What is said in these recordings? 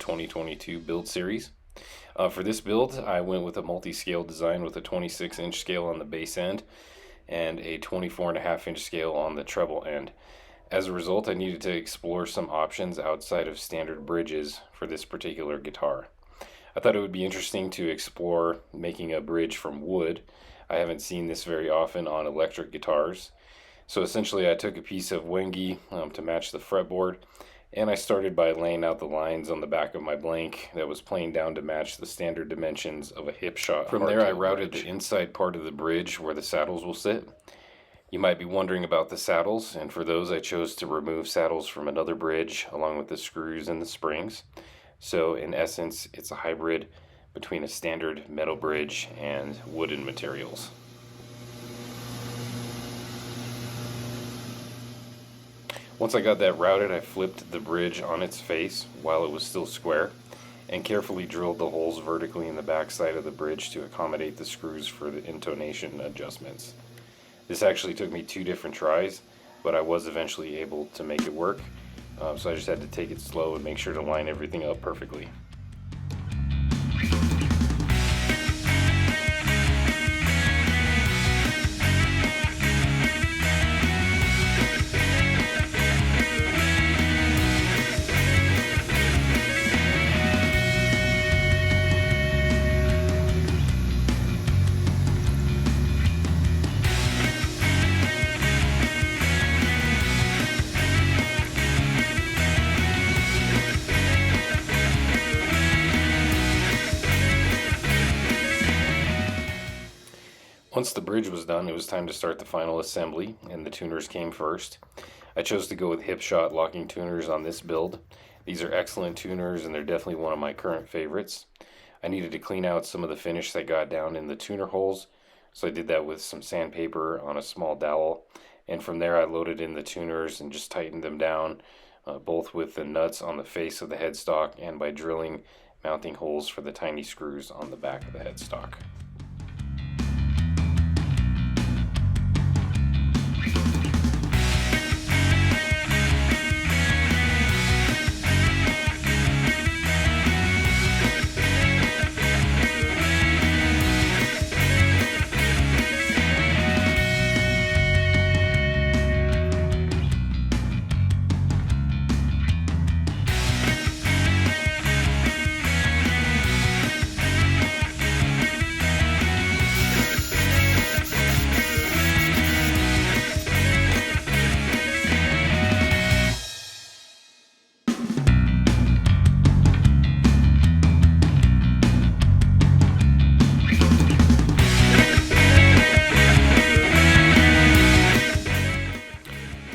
2022 build series. For this build, I went with a multi-scale design with a 26-inch scale on the base end and a 24.5-inch scale on the treble end. As a result, I needed to explore some options outside of standard bridges for this particular guitar. I thought it would be interesting to explore making a bridge from wood. I haven't seen this very often on electric guitars. So essentially I took a piece of Wenge to match the fretboard, and I started by laying out the lines on the back of my blank that was planed down to match the standard dimensions of a Hipshot. From there I routed the inside part of the bridge where the saddles will sit. You might be wondering about the saddles, and for those I chose to remove saddles from another bridge along with the screws and the springs. So in essence it's a hybrid between a standard metal bridge and wooden materials. Once I got that routed, I flipped the bridge on its face while it was still square and carefully drilled the holes vertically in the back side of the bridge to accommodate the screws for the intonation adjustments. This actually took me 2 different tries, but I was eventually able to make it work, so I just had to take it slow and make sure to line everything up perfectly. Once the bridge was done, it was time to start the final assembly, and the tuners came first. I chose to go with Hipshot locking tuners on this build. These are excellent tuners, and they're definitely one of my current favorites. I needed to clean out some of the finish that got down in the tuner holes, so I did that with some sandpaper on a small dowel, and from there I loaded in the tuners and just tightened them down, both with the nuts on the face of the headstock and by drilling mounting holes for the tiny screws on the back of the headstock.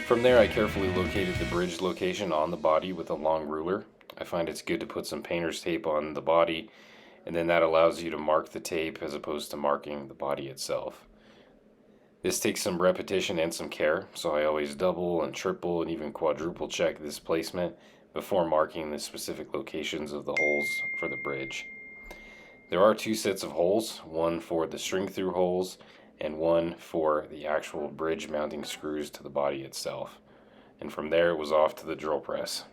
From there I carefully located the bridge location on the body with a long ruler. I find it's good to put some painter's tape on the body, and then that allows you to mark the tape as opposed to marking the body itself. This takes some repetition and some care, so I always double and triple and even quadruple check this placement before marking the specific locations of the holes for the bridge. There are 2 sets of holes, one for the string through holes and one for the actual bridge mounting screws to the body itself. And from there it was off to the drill press.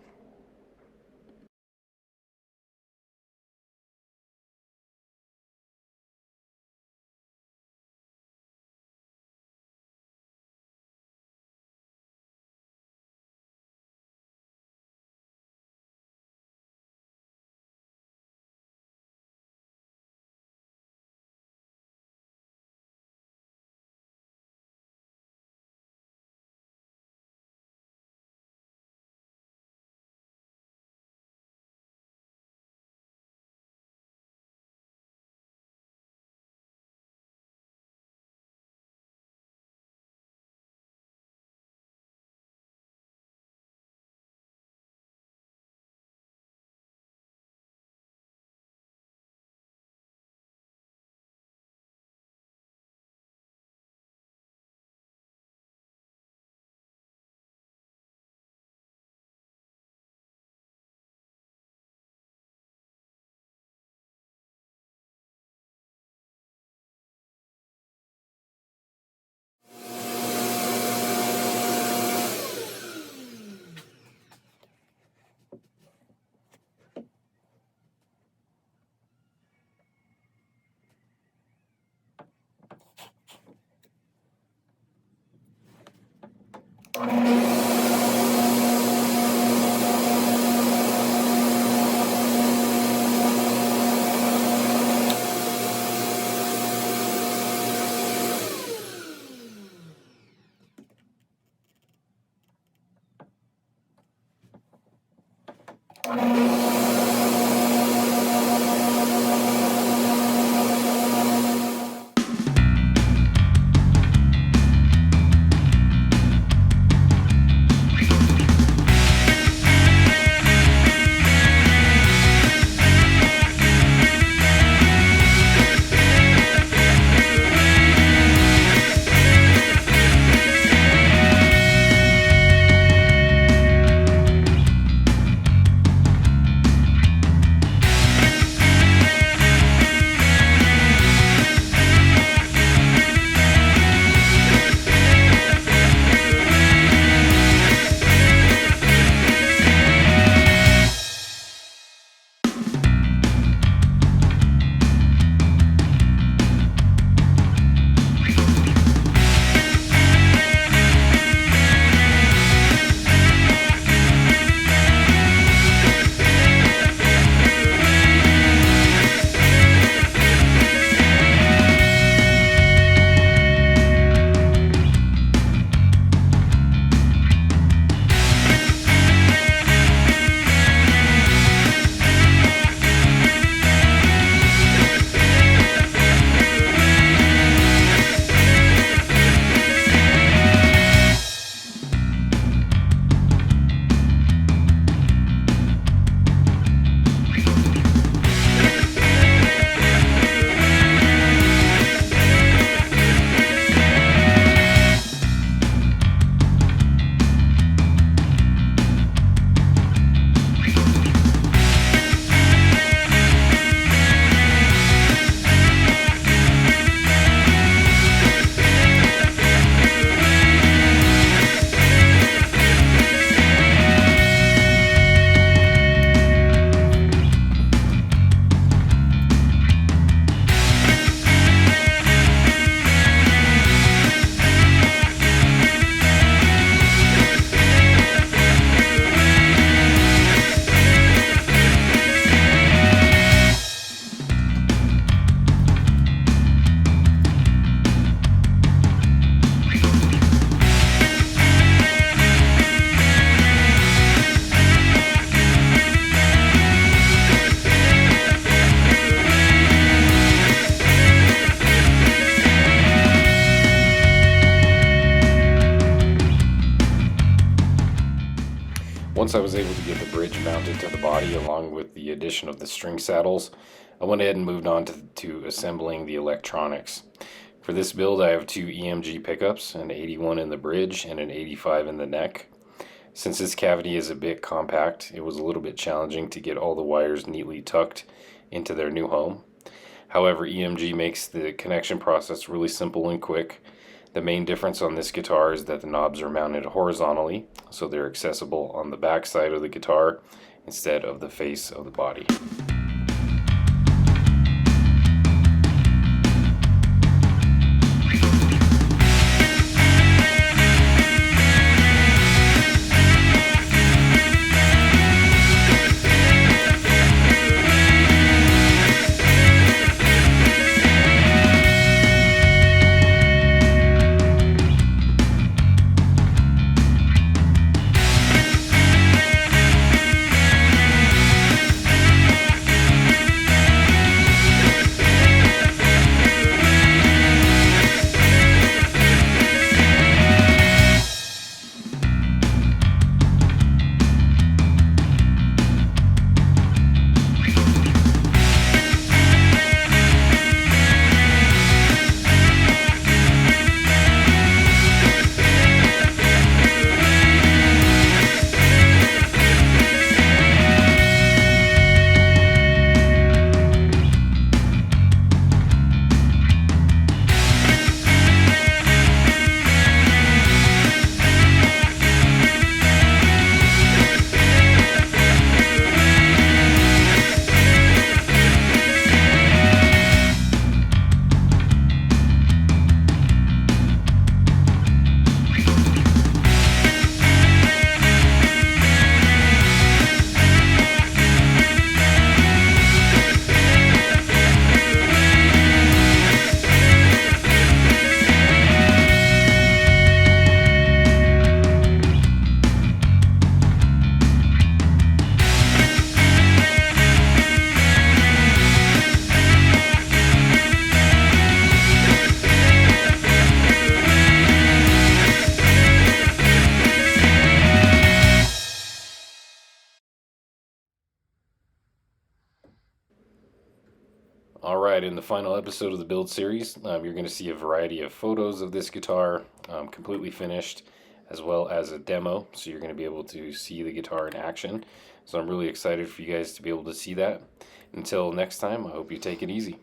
Once I was able to get the bridge mounted to the body along with the addition of the string saddles, I went ahead and moved on to assembling the electronics. For this build, I have two EMG pickups, an 81 in the bridge and an 85 in the neck. Since this cavity is a bit compact, it was a little bit challenging to get all the wires neatly tucked into their new home. However, EMG makes the connection process really simple and quick. The main difference on this guitar is that the knobs are mounted horizontally, so they're accessible on the back side of the guitar instead of the face of the body. Alright, in the final episode of the build series, you're going to see a variety of photos of this guitar, completely finished, as well as a demo, so you're going to be able to see the guitar in action. So I'm really excited for you guys to be able to see that. Until next time, I hope you take it easy.